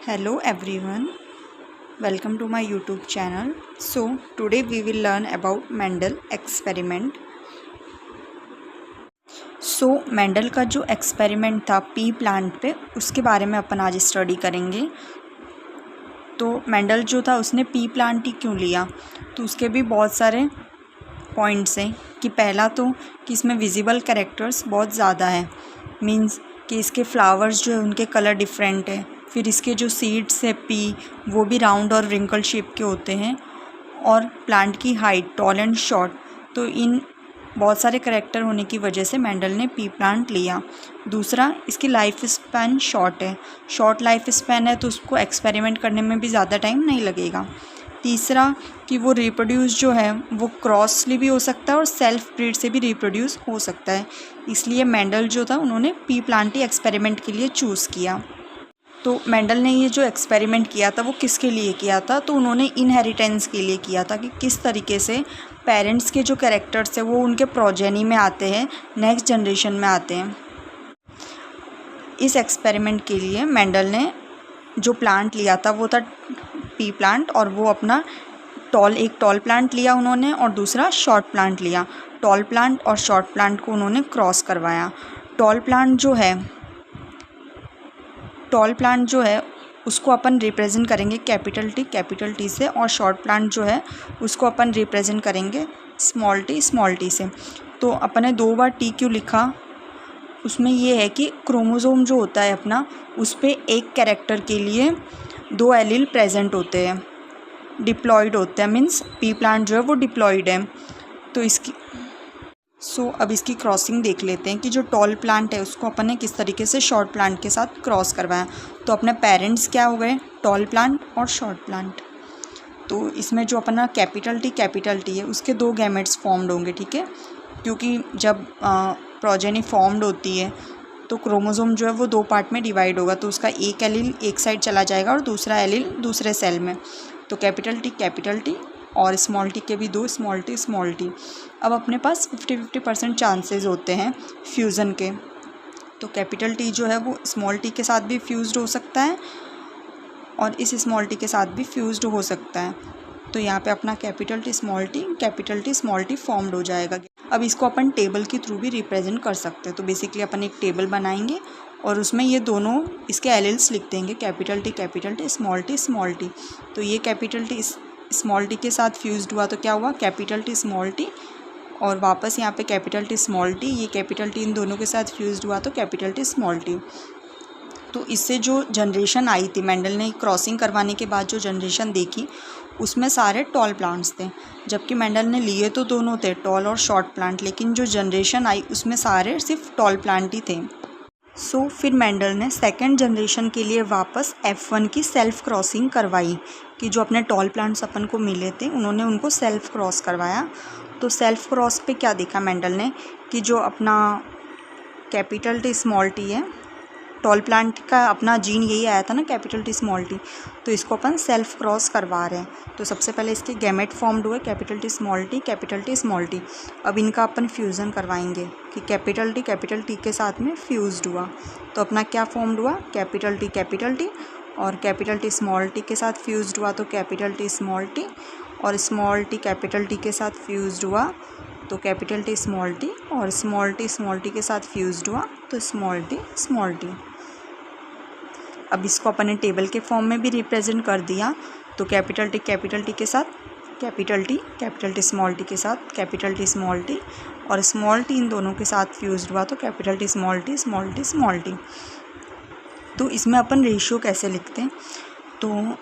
Hello everyone, welcome to my YouTube channel. So today we will learn about Mendel experiment. Mendel का जो experiment था P plant पे, उसके बारे में अपन आज स्टडी करेंगे। तो मेंडल जो था उसने पी प्लांट ही क्यों लिया, तो उसके भी बहुत सारे पॉइंट्स हैं। कि पहला तो कि इसमें विजिबल कैरेक्टर्स बहुत ज़्यादा है, मींस कि इसके फ्लावर्स जो है उनके कलर डिफरेंट है। फिर इसके जो सीड्स है पी, वो भी राउंड और रिंकल शेप के होते हैं। और प्लांट की हाइट टॉल एंड शॉर्ट, तो इन बहुत सारे कैरेक्टर होने की वजह से मेंडल ने पी प्लांट लिया। दूसरा, इसकी लाइफ स्पैन शॉर्ट है, शॉर्ट लाइफ स्पैन है, तो उसको एक्सपेरिमेंट करने में भी ज़्यादा टाइम नहीं लगेगा। तीसरा कि वो रिप्रोड्यूस जो है वो क्रॉसली भी हो सकता है और सेल्फ ब्रीड से भी रिप्रोड्यूस हो सकता है। इसलिए मेंडल जो था उन्होंने पी प्लांट ही एक्सपेरिमेंट के लिए चूज़ किया। तो मेंडल ने ये जो एक्सपेरिमेंट किया था वो किसके लिए किया था, तो उन्होंने इनहेरिटेंस के लिए किया था कि किस तरीके से पेरेंट्स के जो कैरेक्टर्स है वो उनके प्रोजेनी में आते हैं, नेक्स्ट जनरेशन में आते हैं। इस एक्सपेरिमेंट के लिए मेंडल ने जो प्लांट लिया था वो था पी प्लांट, और वो अपना एक टॉल प्लांट लिया उन्होंने और दूसरा शॉर्ट प्लांट लिया। टॉल प्लांट और शॉर्ट प्लांट को उन्होंने क्रॉस करवाया। टॉल प्लांट जो है उसको अपन रिप्रेजेंट करेंगे कैपिटल टी से, और शॉर्ट प्लांट जो है उसको अपन रिप्रेजेंट करेंगे स्मॉल टी से। तो अपन ने 2 बार टी क्यों लिखा, उसमें ये है कि क्रोमोसोम जो होता है अपना, उस पर एक कैरेक्टर के लिए 2 एलील प्रेजेंट होते हैं, डिप्लॉयड होते हैं, मीन्स पी प्लांट जो है वो डिप्लॉयड है। तो अब इसकी क्रॉसिंग देख लेते हैं कि जो टॉल प्लांट है उसको अपन ने किस तरीके से शॉर्ट प्लांट के साथ क्रॉस करवाया। तो अपने पेरेंट्स क्या हो गए, टॉल प्लांट और शॉर्ट प्लांट। तो इसमें जो अपना कैपिटल टी है उसके 2 गैमेट्स फॉर्म्ड होंगे, ठीक है, क्योंकि जब प्रोजेनी फॉर्म्ड होती है तो क्रोमोसोम जो है वो 2 पार्ट में डिवाइड होगा, तो उसका एक एलील एक साइड चला जाएगा और दूसरा एलील दूसरे सेल में। तो कैपिटल टी और स्मॉल टी के भी 2 स्मॉल टी। अब अपने पास 50-50% चांसेस होते हैं फ्यूज़न के। तो कैपिटल टी जो है वो स्मॉल टी के साथ भी फ्यूज्ड हो सकता है और इस स्मॉल टी के साथ भी फ्यूज्ड हो सकता है। तो यहाँ पे अपना capital T small T formed हो जाएगा। अब इसको अपन टेबल के थ्रू भी रिप्रेजेंट कर सकते हैं। तो बेसिकली अपन एक टेबल बनाएंगे और उसमें ये दोनों इसके एलिल्स लिख देंगे, कैपिटल टी स्मॉल टी। तो ये कैपिटल टी स्मॉल टी के साथ फ्यूज्ड हुआ तो क्या हुआ, कैपिटल टी स्मॉल टी, और वापस यहाँ पे कैपिटल टी स्मॉल टी, ये कैपिटल टी इन दोनों के साथ फ्यूज्ड हुआ तो कैपिटल टी स्मॉल टी। तो इससे जो जनरेशन आई थी, मेंडल ने क्रॉसिंग करवाने के बाद जो जनरेशन देखी उसमें सारे टॉल प्लांट्स थे, जबकि मेंडल ने लिए तो दोनों थे, टॉल और शॉर्ट प्लांट, लेकिन जो जनरेशन आई उसमें सारे सिर्फ टॉल प्लांट ही थे। फिर मेंडल ने सेकेंड जनरेशन के लिए वापस F1 की सेल्फ क्रॉसिंग करवाई, कि जो अपने टॉल प्लांट्स अपन को मिले थे उन्होंने उनको सेल्फ क्रॉस करवाया। तो सेल्फ क्रॉस पे क्या देखा मेंडल ने, कि जो अपना कैपिटल टी स्मॉल टी है, टॉल प्लांट का अपना जीन यही आया था ना, कैपिटल टी स्मॉल टी, तो इसको अपन सेल्फ क्रॉस करवा रहे हैं। तो सबसे पहले इसके गैमेट फॉर्म्ड हुए कैपिटल टी स्मॉल टी। अब इनका अपन फ्यूज़न करवाएंगे कि कैपिटल टी के साथ में फ्यूज्ड हुआ, तो अपना क्या फॉर्म्ड हुआ, कैपिटल टी, और कैपिटल टी स्मॉल टी के साथ फ्यूज्ड हुआ तो कैपिटल टी स्मॉल टी, और स्मॉल टी कैपिटल टी के साथ फ्यूज्ड हुआ तो कैपिटल टी स्मॉल टी, और स्मॉल टी के साथ फ्यूज्ड हुआ तो स्मॉल टी। अब इसको अपने टेबल के फॉर्म में भी रिप्रेजेंट कर दिया। तो कैपिटल टी के साथ कैपिटल टी स्मॉल टी के साथ कैपिटल टी स्मॉल टी, और स्मॉल टी इन दोनों के साथ फ्यूज्ड हुआ तो कैपिटल टी स्मॉल टी। तो इसमें अपन रेशियो कैसे लिखते हैं, तो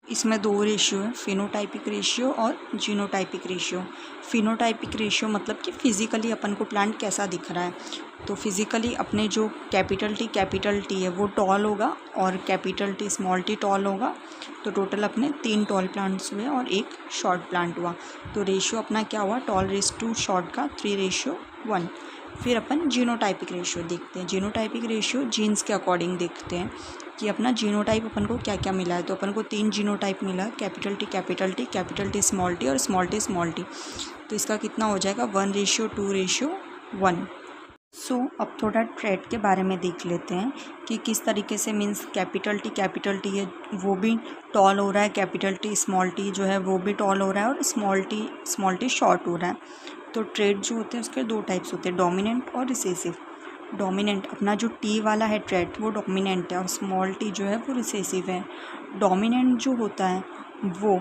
इसमें 2 रेशियो है, फिनोटाइपिक रेशियो और जीनोटाइपिक रेशियो। फिनोटाइपिक रेशियो मतलब कि फिज़िकली अपन को प्लांट कैसा दिख रहा है। तो फिज़िकली अपने जो कैपिटल टी है वो टॉल होगा और capital T small T tall होगा। तो टोटल अपने 3 टॉल प्लांट्स हुए और 1 शॉर्ट प्लांट हुआ। तो रेशियो अपना क्या हुआ, टॉल रेस टू शॉर्ट का 3:1। फिर अपन जीनोटाइपिक रेशियो देखते हैं। जीनोटाइपिक रेशियो जीन्स के अकॉर्डिंग देखते हैं कि अपना जीनोटाइप अपन को क्या क्या मिला है। तो अपन को 3 जीनोटाइप मिला, कैपिटल टी स्मॉल टी और स्मॉल टी। तो इसका कितना हो जाएगा, 1:2:1। अब थोड़ा ट्रेड के बारे में देख लेते हैं कि किस तरीके से, मीन्स कैपिटल टी है वो भी टॉल हो रहा है, कैपिटल टी स्मॉल टी जो है वो भी टॉल हो रहा है, और स्मॉल टी शॉर्ट हो रहा है। तो ट्रेड जो होते हैं उसके दो टाइप्स होते हैं, डोमिनेंट और रिसेसिव। डोमिनेंट अपना जो टी वाला है ट्रेड वो डोमिनेंट है, और स्मॉल टी जो है वो रिसेसिव है। डोमिनेंट जो होता है वो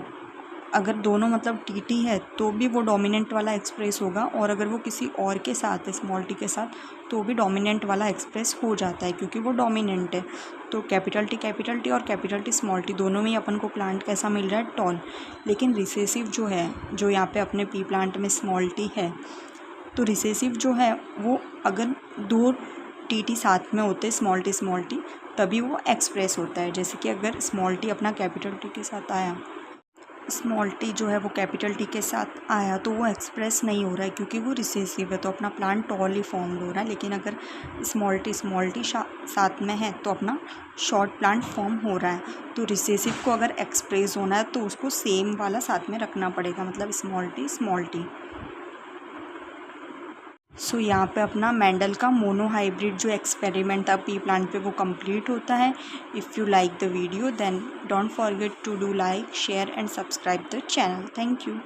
अगर दोनों मतलब टी टी है तो भी वो डोमिनेंट वाला एक्सप्रेस होगा, और अगर वो किसी और के साथ है स्मॉल टी के साथ तो भी डोमिनेंट वाला एक्सप्रेस हो जाता है, क्योंकि वो डोमिनेंट है। तो कैपिटल टी और कैपिटल टी स्मॉल टी दोनों में ही अपन को प्लांट कैसा मिल रहा है, टॉल। लेकिन रिसेसिव जो है, जो यहाँ पे अपने पी प्लांट में स्मॉल टी है, तो रिसेसिव जो है वो अगर दो टी टी साथ में होते स्मॉल टी तभी वो एक्सप्रेस होता है। जैसे कि अगर स्मॉल टी अपना कैपिटल टी के साथ आया, स्मॉल टी जो है वो कैपिटल टी के साथ आया, तो वो एक्सप्रेस नहीं हो रहा है क्योंकि वो रिसेसिव है, तो अपना प्लांट टॉल ही फॉर्म हो रहा है। लेकिन अगर स्मॉल टी साथ में है तो अपना शॉर्ट प्लांट फॉर्म हो रहा है। तो रिसेसिव को अगर एक्सप्रेस होना है तो उसको सेम वाला साथ में रखना पड़ेगा, मतलब स्मॉल टी। यहाँ पे अपना मेंडल का मोनोहाइब्रिड जो एक्सपेरिमेंट था पी प्लांट पे वो कंप्लीट होता है। If you like the video then don't forget to do like, share and subscribe the channel. Thank you.